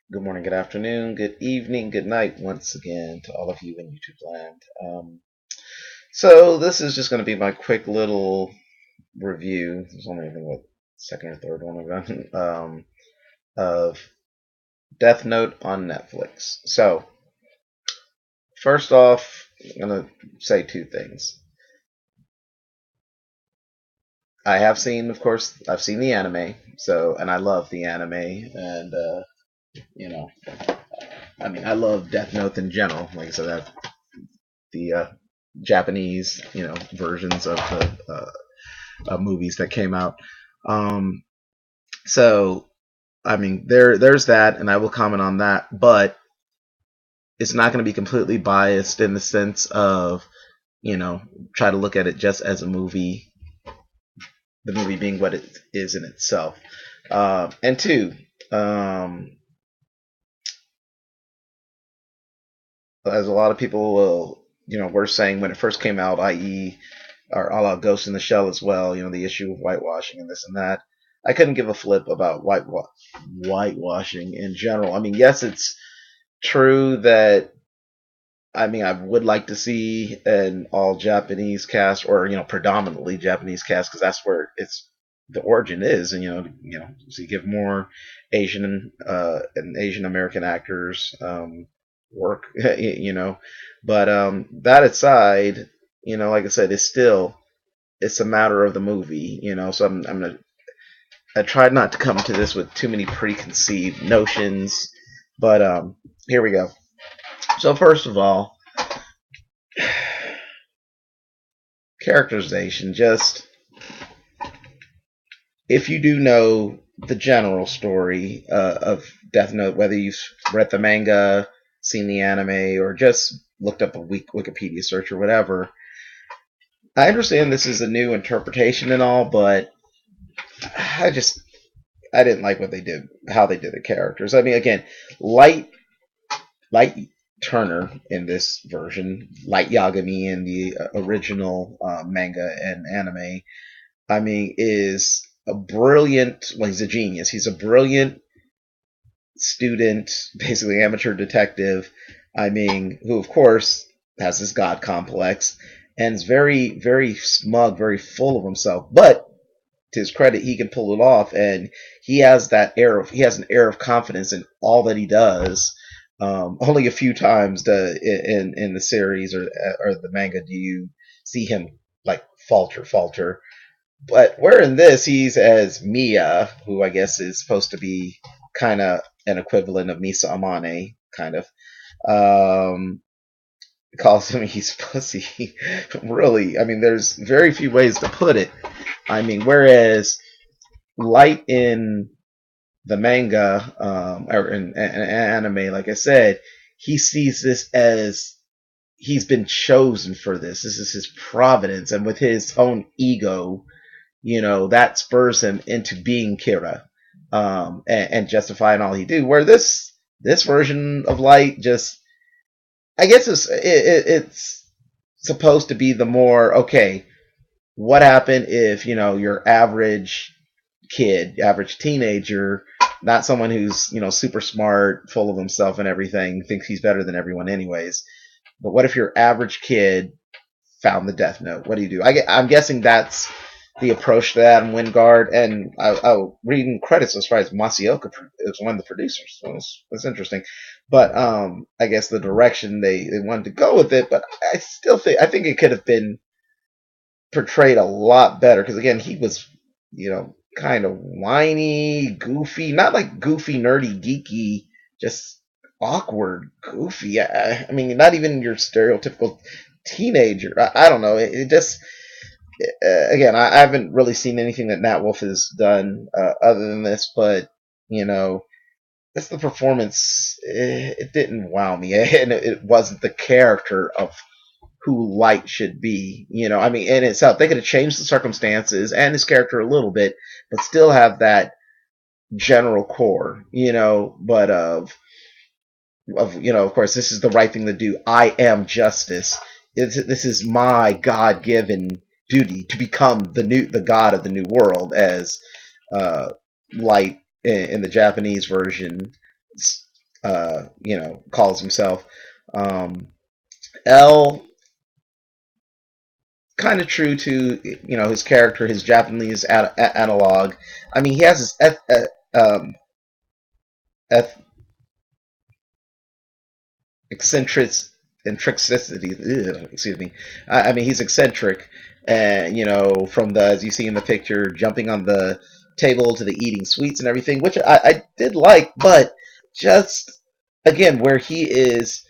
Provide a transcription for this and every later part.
Good morning, good afternoon, good evening, good night once again to all of you in YouTube land. So this is just going to be my quick little review. There's only, I think, what, second or third one I've done of Death Note on Netflix. So first off, I'm going to say two things. I have seen, of course, I've seen the anime, and I love the anime, and you know, I love Death Note in general. Like I said, that the Japanese, versions of the movies that came out. Um, so, there's that, and I will comment on that, but it's not going to be completely biased in the sense of, try to look at it just as a movie, the movie being what it is in itself. And two, um, as a lot of people will, were saying when it first came out, i.e., or a la Ghost in the Shell as well, the issue of whitewashing and this and that. I couldn't give a flip about whitewashing in general. Yes, it's true that I would like to see an all Japanese cast, or predominantly Japanese cast, because that's where it's the origin is, and so you give more Asian and Asian American actors work, But that aside, like I said, it's a matter of the movie, So I tried not to come to this with too many preconceived notions, but here we go. So first of all, characterization. Just if you do know the general story of Death Note, whether you've read the manga, seen the anime, or just looked up a weak Wikipedia search or whatever, I understand this is a new interpretation and all, but I didn't like what they did, how they did the characters. Again, Light Light Turner in this version, Light Yagami in the original manga and anime, is a brilliant. Well, he's a genius. He's a brilliant student, basically amateur detective. Who of course has this god complex and is very, very smug, very full of himself. But to his credit, he can pull it off, and he has an air of confidence in all that he does. Only a few times in the series or the manga do you see him like falter. But where in this he's as Mia, who I guess is supposed to be kind of an equivalent of Misa Amane, kind of. Um, calls him he's pussy. Really, there's very few ways to put it. Whereas Light in the manga or in anime, like I said, he sees this as he's been chosen for this. This is his providence, and with his own ego, that spurs him into being Kira, and justifying all he do. Where this version of Light just, I guess it's supposed to be the more okay. What happened if your average kid, average teenager, not someone who's super smart, full of himself and everything, thinks he's better than everyone anyways. But what if your average kid found the Death Note? What do you do? I'm guessing that's the approach to Adam Wingard, and reading credits as far as Masaoka is one of the producers. So it's interesting, but I guess the direction they wanted to go with it, but I think it could have been portrayed a lot better because again he was kind of whiny, goofy, not like goofy, nerdy, geeky, just awkward, goofy. Not even your stereotypical teenager. I don't know. It just again, I haven't really seen anything that Nat Wolff has done other than this, but that's the performance. It didn't wow me, and it wasn't the character of who Light should be. In itself, they could have changed the circumstances and his character a little bit, but still have that general core. But of course, this is the right thing to do. I am justice. This is my God-given duty to become the god of the new world, as Light in the Japanese version calls himself. Um, L, kind of true to his character, his Japanese analog. I mean, he has his eth- eccentric eccentricity. Excuse me. I mean, he's eccentric, and from the as you see in the picture, jumping on the table to the eating sweets and everything, which I did like, but just again, where he is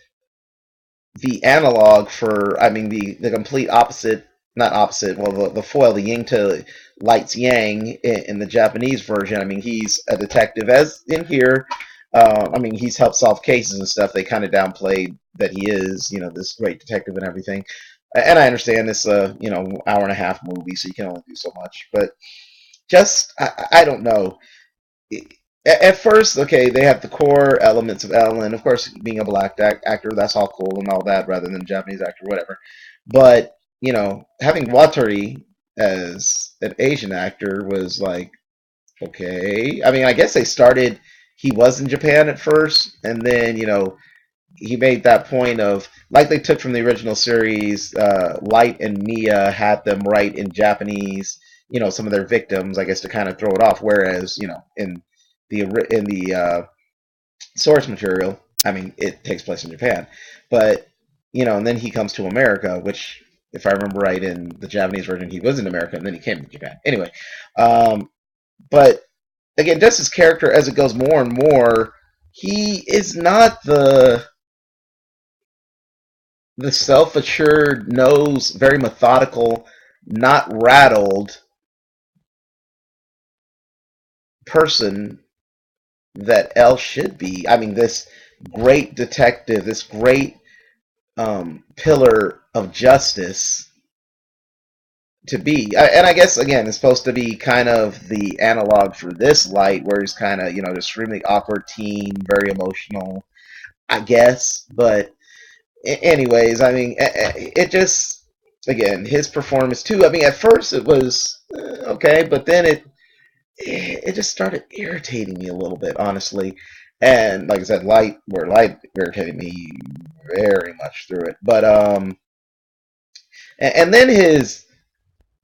the analog for, I mean, the complete opposite, not opposite, well, the foil, the yin to light's yang in the Japanese version. I mean, he's a detective, as in here. I mean, he's helped solve cases and stuff. They kind of downplayed that he is, this great detective and everything. And I understand this, hour and a half movie, so you can only do so much. But just, I don't know. At first, okay, they have the core elements of Ellen. Of course, being a black actor, that's all cool and all that, rather than a Japanese actor, whatever. But having Watari as an Asian actor was like, okay. I mean, I guess they started. He was in Japan at first, and then he made that point of, like they took from the original series. Light and Mia had them write in Japanese. Some of their victims, I guess, to kind of throw it off. Whereas in the source material, I mean, it takes place in Japan, but and then he comes to America, which, if I remember right, in the Japanese version, he was in America and then he came to Japan. Anyway, um, but again, just his character as it goes more and more, he is not the self-assured, knows, very methodical, not rattled person that L should be. I mean, this great detective, this great pillar of justice to be. And I guess, again, it's supposed to be kind of the analog for this Light, where he's kind of, extremely awkward teen, very emotional, I guess. But, anyways, I mean, it just, again, his performance, too. I mean, at first it was okay, but then it just started irritating me a little bit, honestly. And like I said, Light irritated me very much through it. But and then his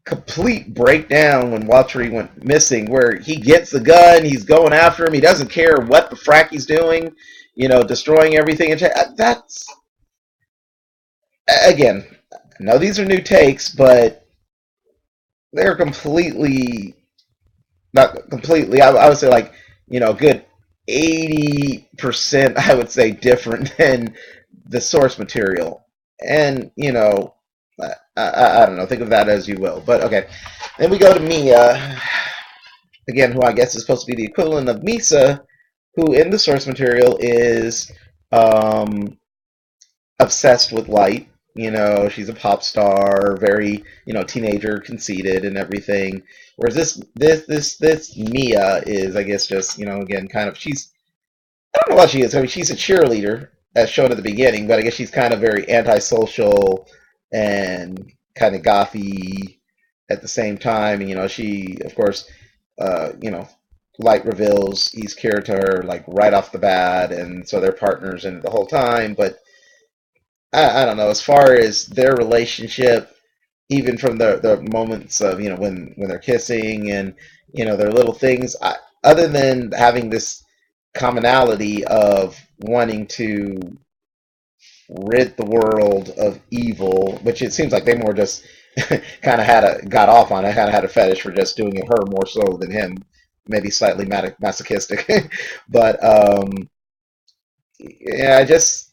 complete breakdown when Walter went missing, where he gets the gun, he's going after him, he doesn't care what the frack he's doing, destroying everything. And that's, again, I know these are new takes, but they're completely, not completely, I would say, like, good 80%, I would say, different than the source material. And, I don't know, think of that as you will. But okay. Then we go to Mia, again, who I guess is supposed to be the equivalent of Misa, who in the source material is um, obsessed with light. She's a pop star, very, teenager, conceited, and everything. Whereas this Mia is, I guess, just, again, kind of, I don't know what she is. I mean, she's a cheerleader, as shown at the beginning, but I guess she's kind of very antisocial and kind of gothy at the same time. And, she, of course, you know, Light reveals he's cared to her, like, right off the bat, and so they're partners in the whole time. But I don't know, as far as their relationship, even from the moments of, when they're kissing and, their little things, other than having this commonality of wanting to rid the world of evil, which it seems like they more just kind of got off on it, kind of had a fetish for just doing it her more so than him, maybe slightly masochistic. But yeah, I just,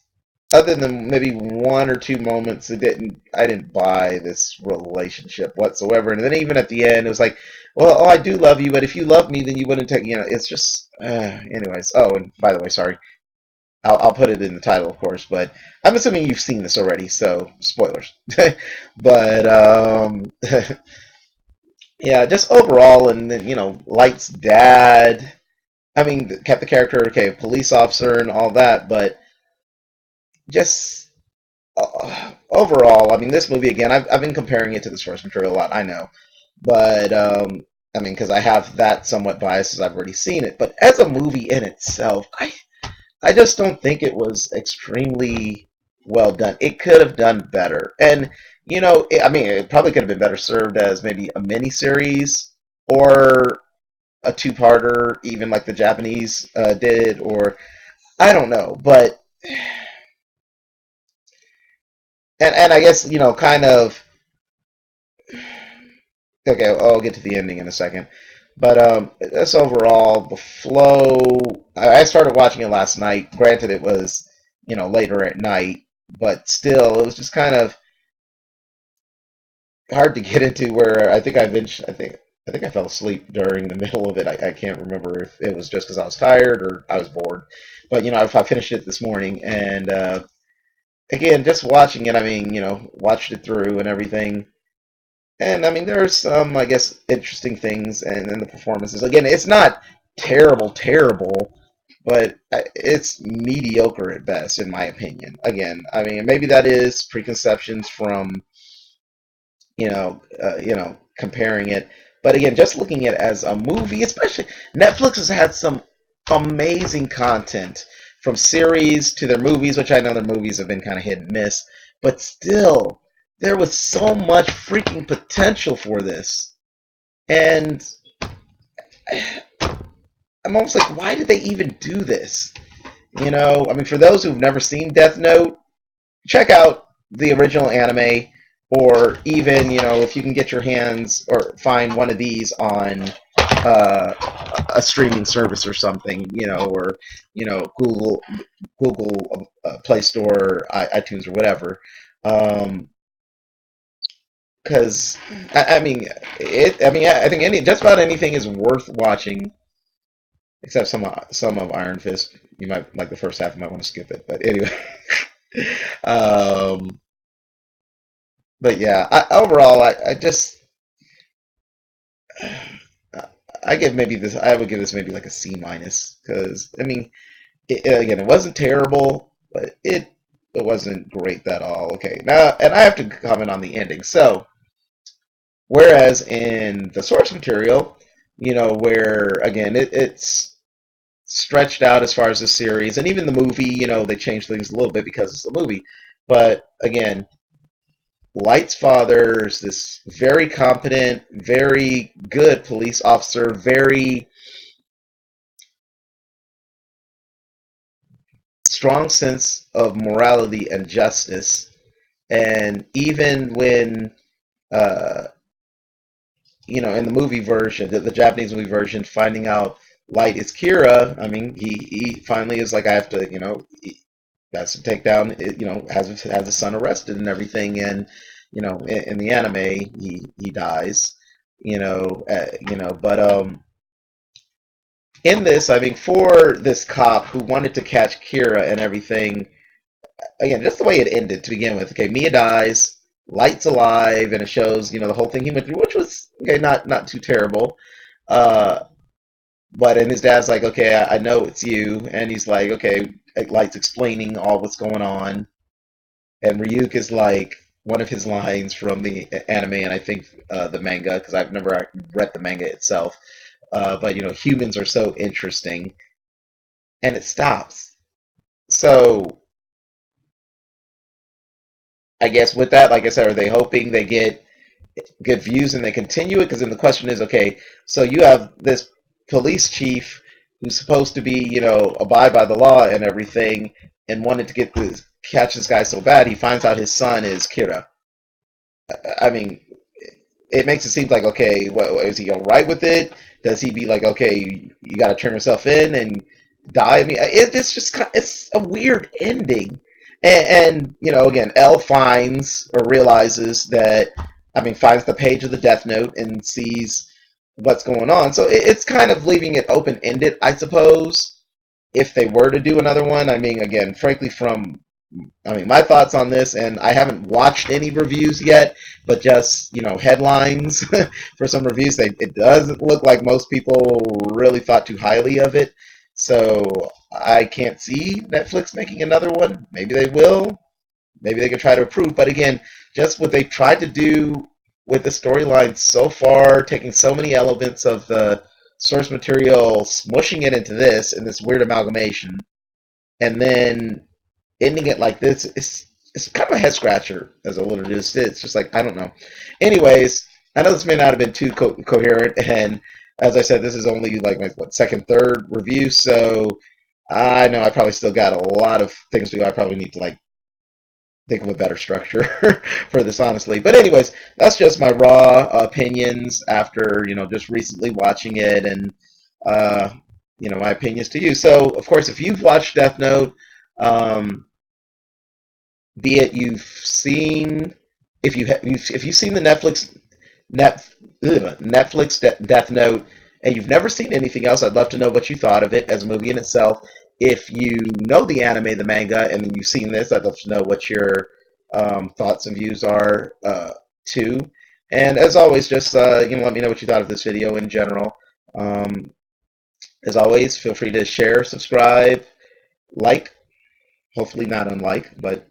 other than maybe one or two moments, I didn't buy this relationship whatsoever. And then even at the end, it was like, well, oh, I do love you, but if you love me, then you wouldn't take, it's just, anyways. Oh, and by the way, sorry, I'll put it in the title, of course, but I'm assuming you've seen this already, so spoilers. But yeah, just overall, and then Light's dad. I mean, kept the character, okay, police officer and all that, but just overall, I mean, this movie again, I've been comparing it to the source material a lot, I know, but I mean, because I have that somewhat biased as I've already seen it, but as a movie in itself, I just don't think it was extremely well done. It could have done better, and I mean, it probably could have been better served as maybe a mini series or a two-parter, even like the Japanese did, or I don't know, but and I guess kind of okay. I'll get to the ending in a second, but that's overall the flow. I started watching it last night. Granted, it was later at night, but still, it was just kind of hard to get into. Where I think I fell asleep during the middle of it. I can't remember if it was just because I was tired or I was bored. But I finished it this morning, and again, just watching it. I mean, watched it through and everything. And I mean, there's some, I guess, interesting things, and the performances. Again, it's not terrible, terrible, but it's mediocre at best, in my opinion. Again, I mean, maybe that is preconceptions from comparing it. But again, just looking at it as a movie, especially Netflix has had some amazing content from series to their movies, which I know their movies have been kind of hit and miss, but still, there was so much freaking potential for this. And I'm almost like, why did they even do this? I mean, for those who've never seen Death Note, check out the original anime, or even if you can get your hands or find one of these on a streaming service or something, or Google Play Store, iTunes, or whatever. Because I mean, I think just about anything is worth watching, except some of Iron Fist. You might like the first half. You might want to skip it, but anyway. um, but yeah, overall, I just I give maybe this. I would give this maybe like a C minus, because I mean, again, it wasn't terrible, but it wasn't great at all. Okay, now, and I have to comment on the ending. So, whereas in the source material, where again it's stretched out as far as the series, and even the movie, they changed things a little bit because it's a movie. But again, Light's father is this very competent, very good police officer, very strong sense of morality and justice. And even when, uh, in the movie version, the Japanese movie version, finding out Light is Kira, I mean, he finally is like, I have to, he has to take down, has his son arrested and everything. And, in the anime, he dies, but, in this, I mean, for this cop who wanted to catch Kira and everything, again, just the way it ended to begin with. Okay, Mia dies, Light's alive, and it shows the whole thing he went through, which was okay, not too terrible. Uh, but and his dad's like, okay, I know it's you, and he's like, okay, Light's explaining all what's going on, and Ryuk is like one of his lines from the anime, and I think the manga, because I've never read the manga itself. But humans are so interesting, and it stops. So I guess with that, like I said, are they hoping they get good views and they continue it? Because then the question is, okay, so you have this police chief who's supposed to be, abide by the law and everything, and wanted to catch this guy so bad, he finds out his son is Kira. I mean, it makes it seem like, okay, what, is he all right with it? Does he be like, okay, you got to turn yourself in and die? I mean, it's just it's a weird ending. And again, L finds or realizes that, I mean, finds the page of the Death Note and sees what's going on. So it's kind of leaving it open ended, I suppose. If they were to do another one, I mean, again, frankly, my thoughts on this, and I haven't watched any reviews yet, but just headlines for some reviews. It doesn't look like most people really thought too highly of it, so I can't see Netflix making another one. Maybe they will. Maybe they can try to improve. But again, just what they've tried to do with the storyline so far, taking so many elements of the source material, smushing it into this in this weird amalgamation. and then ending it like this is it's kind of a head scratcher as a little just it's just like I don't know. Anyways, I know this may not have been too coherent, and as I said, this is only like my second, third review, so I know I probably still got a lot of things to do. I probably need to like think of a better structure for this, honestly. But anyways, that's just my raw opinions after just recently watching it, and uh, my opinions to you. So, of course, if you've watched Death Note, um, be it you've seen, if you've seen the Net, Netflix Death Note, and you've never seen anything else, I'd love to know what you thought of it as a movie in itself. If you know the anime, the manga, and you've seen this, I'd love to know what your thoughts and views are too. And as always, just let me know what you thought of this video in general. Um, as always, feel free to share, subscribe, like. Hopefully not unlike, but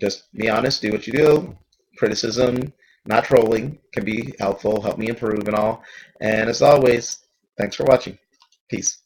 just be honest, do what you do. Criticism, not trolling, can be helpful, help me improve and all. And as always, thanks for watching. Peace.